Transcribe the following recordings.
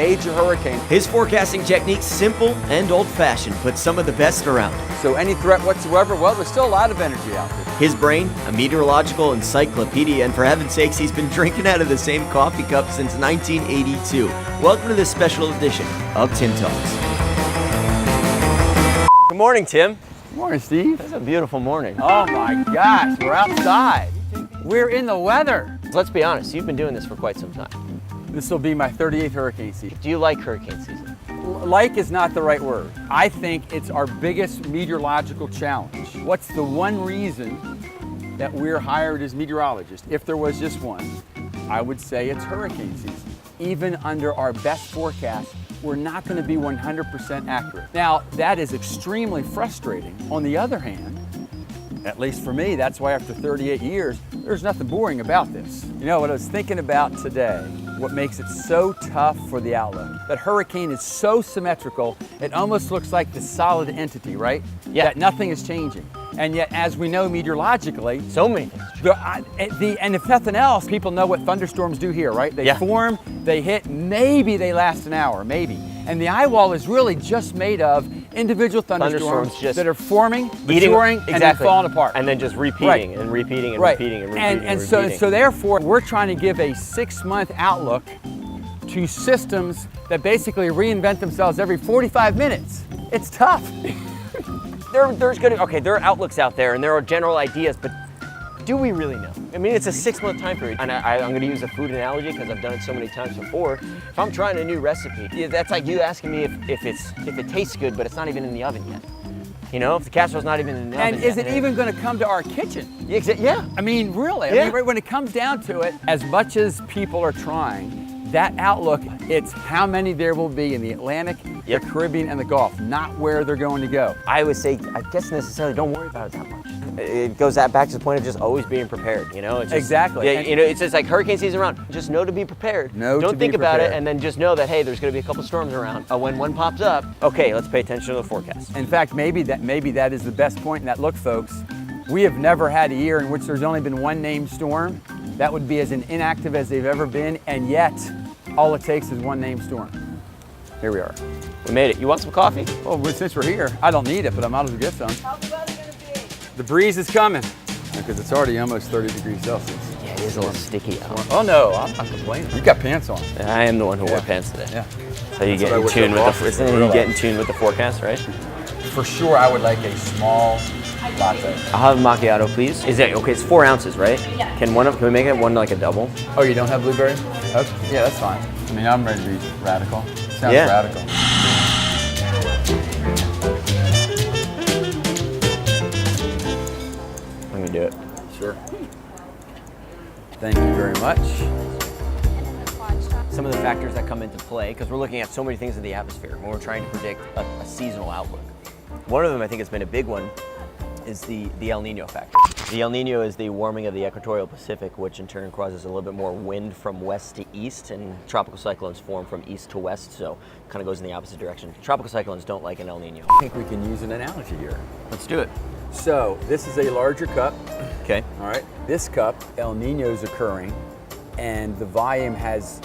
major hurricane. His forecasting technique's simple and old-fashioned, but some of the best around. So any threat whatsoever, well, there's still a lot of energy out there. His brain, a meteorological encyclopedia, and for heaven's sakes, he's been drinking out of the same coffee cup since 1982. Welcome to this special edition of Tim Talks. Good morning, Tim. Good morning, Steve. It's a beautiful morning. Oh my gosh, we're outside. We're in the weather. Let's be honest, you've been doing this for quite some time. This will be my 38th hurricane season. Do you like hurricane season? Like is not the right word. I think it's our biggest meteorological challenge. What's the one reason that we're hired as meteorologists? If there was just one, I would say it's hurricane season. Even under our best forecast, we're not going to be 100% accurate. Now, that is extremely frustrating. On the other hand, at least for me, that's why after 38 years, there's nothing boring about this. You know, what I was thinking about today, what makes it so tough for the outlook, that hurricane is so symmetrical, it almost looks like this solid entity, right? Yeah. That nothing is changing. And yet, as we know meteorologically, So many things. and if nothing else, people know what thunderstorms do here, right? They form, they hit, maybe they last an hour, maybe. And the eye wall is really just made of individual thunderstorms that are forming, maturing, and then falling apart. And then just repeating and repeating and repeating and repeating and so therefore, we're trying to give a 6-month outlook to systems that basically reinvent themselves every 45 minutes. It's tough. There are outlooks out there and there are general ideas, but do we really know? I mean, it's a 6-month time period. And I'm going to use a food analogy because I've done it so many times before. If I'm trying a new recipe, that's like you asking me if it tastes good, but it's not even in the oven yet. You know, if the casserole's not even in the oven yet. And is it even going to come to our kitchen? Yeah. I mean, really. Yeah. I mean, when it comes down to it, as much as people are trying, that outlook, it's how many there will be in the Atlantic, the Caribbean, and the Gulf, not where they're going to go. I would say, I guess necessarily don't worry about it that much. It goes back to the point of just always being prepared, you know? It's just, exactly. Yeah, you know, it's just like hurricane season around. Just know to be prepared. Don't think about it, and then just know that, hey, there's going to be a couple storms around. When one pops up, okay, let's pay attention to the forecast. In fact, maybe that is the best point in that. Look, folks, we have never had a year in which there's only been one named storm. That would be as inactive as they've ever been, and yet all it takes is one named storm. Here we are. We made it. You want some coffee? Well, since we're here, I don't need it, but I might as well get some. How's the weather gonna be? The breeze is coming because it's already almost 30 degrees Celsius. Yeah, it is a little sticky out. Oh no, I'm not complaining. You got pants on. I am the one who wore pants today. Yeah. So you get in tune with the forecast, right? For sure, I would like a small latte. I'll have a macchiato, please. Is it okay? It's 4 ounces, right? Yeah. Can we make it one like a double? Oh, you don't have blueberry? Okay. Yeah, that's fine. I mean, I'm ready to be radical. Sounds radical. Let me do it. Sure. Thank you very much. Some of the factors that come into play, because we're looking at so many things in the atmosphere when we're trying to predict a seasonal outlook. One of them, I think, has been a big one, is the El Nino factor. The El Nino is the warming of the equatorial Pacific, which in turn causes a little bit more wind from west to east, and tropical cyclones form from east to west, so it kind of goes in the opposite direction. Tropical cyclones don't like an El Nino. I think we can use an analogy here. Let's do it. So this is a larger cup. Okay. All right. This cup, El Nino is occurring, and the volume has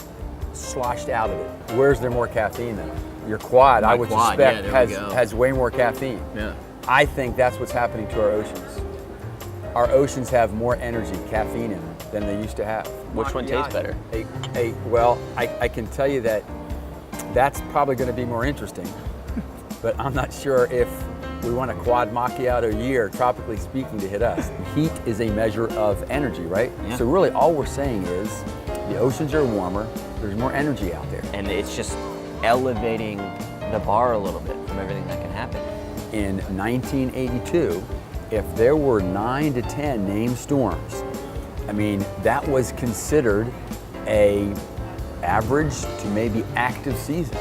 sloshed out of it. Where's there more caffeine though? Your quad, I would suspect, has way more caffeine. Yeah. I think that's what's happening to our oceans. Our oceans have more energy, caffeine in them, than they used to have. Which one tastes better? Well, I can tell you that that's probably going to be more interesting, but I'm not sure if we want a quad macchiato year, tropically speaking, to hit us. Heat is a measure of energy, right? Yeah. So really all we're saying is the oceans are warmer, there's more energy out there. And it's just elevating the bar a little bit from everything that can happen. In 1982, if there were 9 to 10 named storms, I mean, that was considered a average to maybe active season.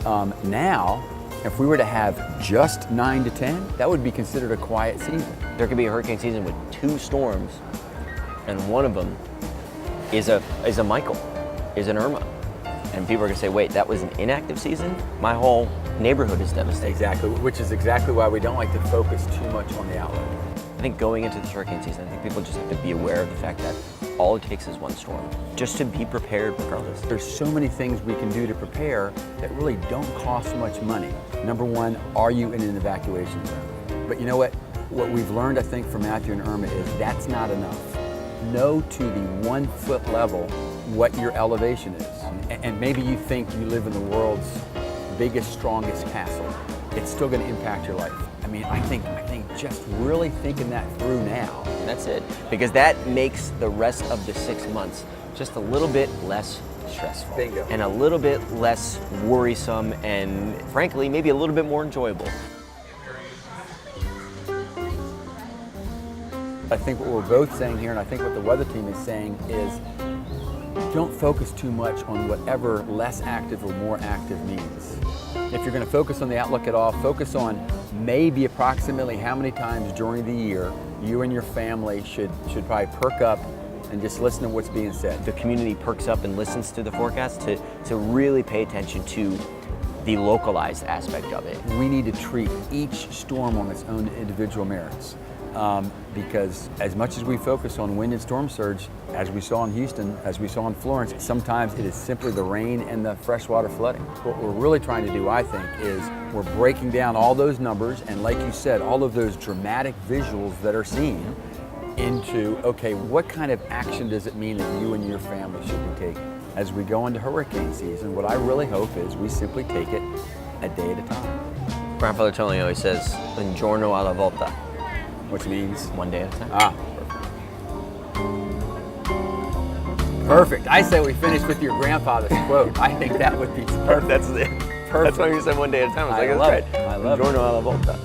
Now, if we were to have just 9 to 10, that would be considered a quiet season. There could be a hurricane season with 2 storms, and one of them is a Michael, is an Irma. And people are gonna say, wait, that was an inactive season? My whole neighborhood is devastated. Exactly, which is exactly why we don't like to focus too much on the outlook. I think going into this hurricane season, I think people just have to be aware of the fact that all it takes is one storm, just to be prepared regardless. There's so many things we can do to prepare that really don't cost much money. Number one, are you in an evacuation zone? But you know what? What we've learned, I think, from Matthew and Irma is that's not enough. Know to the 1 foot level what your elevation is. And maybe you think you live in the world's biggest, strongest castle. It's still going to impact your life. I mean, I think just really thinking that through now. That's it. Because that makes the rest of the 6 months just a little bit less stressful. Bingo. And a little bit less worrisome and, frankly, maybe a little bit more enjoyable. I think what we're both saying here, and I think what the weather team is saying, is don't focus too much on whatever less active or more active means. If you're going to focus on the outlook at all, focus on maybe approximately how many times during the year you and your family should probably perk up and just listen to what's being said. The community perks up and listens to the forecast to really pay attention to the localized aspect of it. We need to treat each storm on its own individual merits. Because as much as we focus on wind and storm surge, as we saw in Houston, as we saw in Florence, sometimes it is simply the rain and the freshwater flooding. What we're really trying to do, I think, is we're breaking down all those numbers and, like you said, all of those dramatic visuals that are seen into, okay, what kind of action does it mean that you and your family should be taking? As we go into hurricane season, what I really hope is we simply take it a day at a time. Grandfather Tony always says, un giorno alla volta. Which means? One day at a time. Perfect. I say we finish with your grandfather's quote. I think that would be perfect. That's it. Perfect. That's why you said one day at a time. I was like, love that's it. right. I love it. Un giorno alla volta.